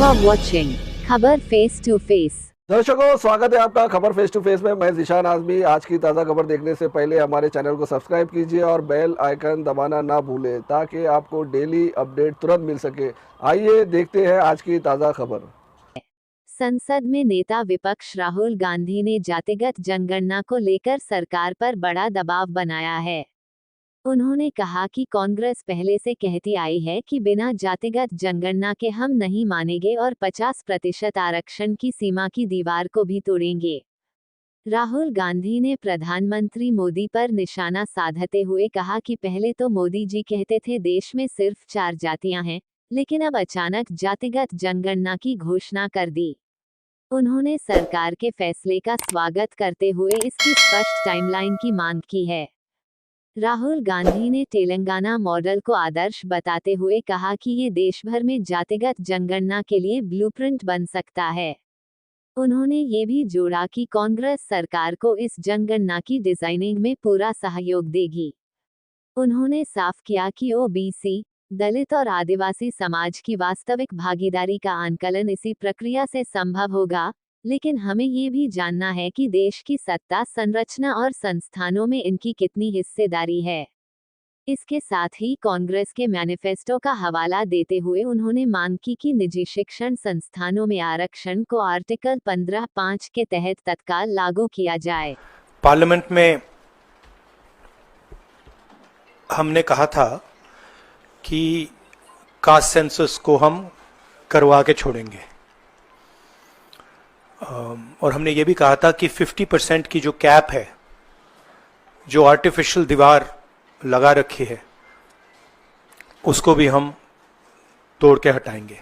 are watching खबर face to face. दर्शकों, स्वागत है आपका खबर फेस टू फेस में। मैं ज़ीशान आज़मी। आज की ताज़ा खबर देखने से पहले हमारे चैनल को सब्सक्राइब कीजिए और बेल आइकन दबाना ना भूलें ताकि आपको डेली अपडेट तुरंत मिल सके। आइए देखते हैं आज की ताज़ा खबर। संसद में नेता विपक्ष राहुल गांधी ने जातिगत जनगणना को लेकर सरकार पर बड़ा दबाव बनाया है। उन्होंने कहा कि कांग्रेस पहले से कहती आई है कि बिना जातिगत जनगणना के हम नहीं मानेंगे और 50% आरक्षण की सीमा की दीवार को भी तोड़ेंगे। राहुल गांधी ने प्रधानमंत्री मोदी पर निशाना साधते हुए कहा कि पहले तो मोदी जी कहते थे देश में सिर्फ 4 जातियां हैं, लेकिन अब अचानक जातिगत जनगणना की घोषणा कर दी। उन्होंने सरकार के फैसले का स्वागत करते हुए इसकी स्पष्ट टाइमलाइन की मांग की है। राहुल गांधी ने तेलंगाना मॉडल को आदर्श बताते हुए कहा कि ये देश भर में जातिगत जनगणना के लिए ब्लूप्रिंट बन सकता है। उन्होंने ये भी जोड़ा कि कांग्रेस सरकार को इस जनगणना की डिजाइनिंग में पूरा सहयोग देगी। उन्होंने साफ किया कि ओबीसी, दलित और आदिवासी समाज की वास्तविक भागीदारी का आंकलन इसी प्रक्रिया से संभव होगा, लेकिन हमें ये भी जानना है कि देश की सत्ता संरचना और संस्थानों में इनकी कितनी हिस्सेदारी है। इसके साथ ही कांग्रेस के मैनिफेस्टो का हवाला देते हुए उन्होंने मांग की कि निजी शिक्षण संस्थानों में आरक्षण को आर्टिकल 15(5) के तहत तत्काल लागू किया जाए। पार्लियामेंट में हमने कहा था कि कास्ट सेंसस को हम करवा के छोड़ेंगे, और हमने ये भी कहा था कि 50% की जो कैप है, जो आर्टिफिशियल दीवार लगा रखी है, उसको भी हम तोड़ के हटाएंगे।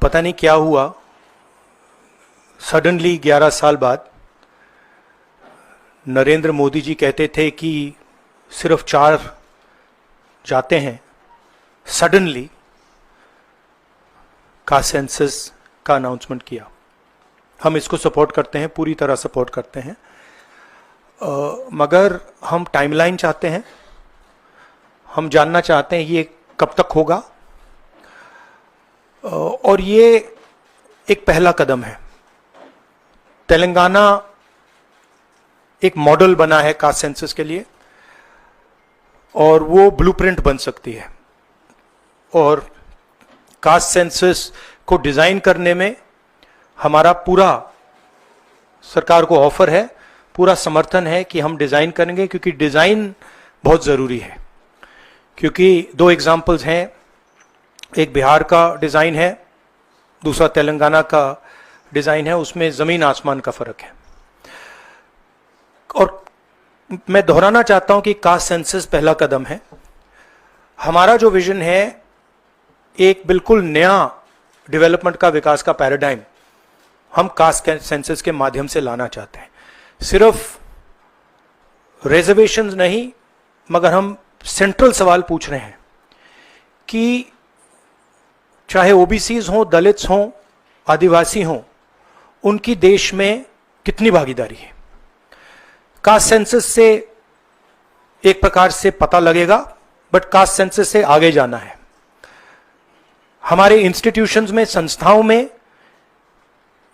पता नहीं क्या हुआ, सडनली 11 साल बाद नरेंद्र मोदी जी कहते थे कि सिर्फ 4 जाते हैं, सडनली कास्ट सेंसस का अनाउंसमेंट किया। हम इसको सपोर्ट करते हैं, पूरी तरह सपोर्ट करते हैं, मगर हम टाइमलाइन चाहते हैं। हम जानना चाहते हैं ये कब तक होगा, और ये एक पहला कदम है। तेलंगाना एक मॉडल बना है कास्ट सेंसस के लिए, और वो ब्लूप्रिंट बन सकती है। और कास्ट सेंसस को डिजाइन करने में हमारा पूरा सरकार को ऑफर है, पूरा समर्थन है कि हम डिजाइन करेंगे, क्योंकि डिजाइन बहुत जरूरी है। क्योंकि 2 एग्जाम्पल्स हैं, एक बिहार का डिजाइन है, दूसरा तेलंगाना का डिजाइन है, उसमें जमीन आसमान का फर्क है। और मैं दोहराना चाहता हूं कि कास्ट सेंसस पहला कदम है। हमारा जो विजन है, एक बिल्कुल नया डेवलपमेंट का, विकास का पैराडाइम हम कास्ट सेंसस के माध्यम से लाना चाहते हैं। सिर्फ रिजर्वेशंस नहीं, मगर हम सेंट्रल सवाल पूछ रहे हैं कि चाहे ओबीसीज हों, दलित्स हों, आदिवासी हों, उनकी देश में कितनी भागीदारी है। कास्ट सेंसस से एक प्रकार से पता लगेगा, बट कास्ट सेंसस से आगे जाना है। हमारे इंस्टीट्यूशंस में, संस्थाओं में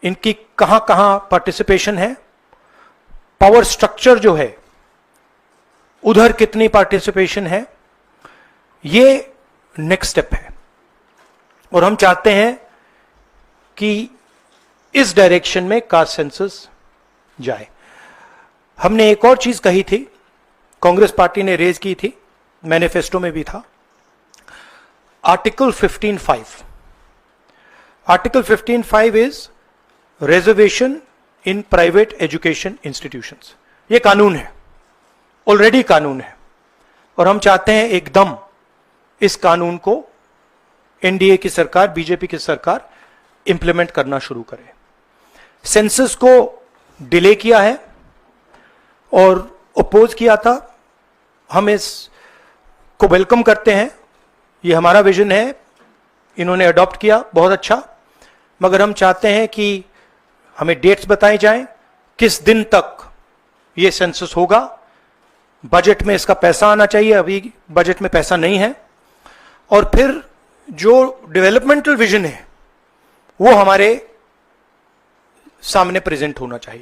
इनकी कहां कहां पार्टिसिपेशन है, पावर स्ट्रक्चर जो है उधर कितनी पार्टिसिपेशन है, ये नेक्स्ट स्टेप है। और हम चाहते हैं कि इस डायरेक्शन में कास्ट सेंसस जाए। हमने एक और चीज कही थी, कांग्रेस पार्टी ने रेज की थी, मैनिफेस्टो में भी था, article 15(5). Article 15(5) is reservation in private education institutions. ये कानून है, ऑलरेडी कानून है, और हम चाहते हैं एकदम इस कानून को एनडीए की सरकार, बीजेपी की सरकार इंप्लीमेंट करना शुरू करे। सेंसस को डिले किया है और अपोज किया था, हम इसको वेलकम करते हैं। ये हमारा विजन है, इन्होंने अडॉप्ट किया, बहुत अच्छा, मगर हम चाहते हैं कि हमें डेट्स बताई जाएं, किस दिन तक ये सेंसस होगा, बजट में इसका पैसा आना चाहिए, अभी बजट में पैसा नहीं है, और फिर जो डेवलपमेंटल विजन है वो हमारे सामने प्रेजेंट होना चाहिए।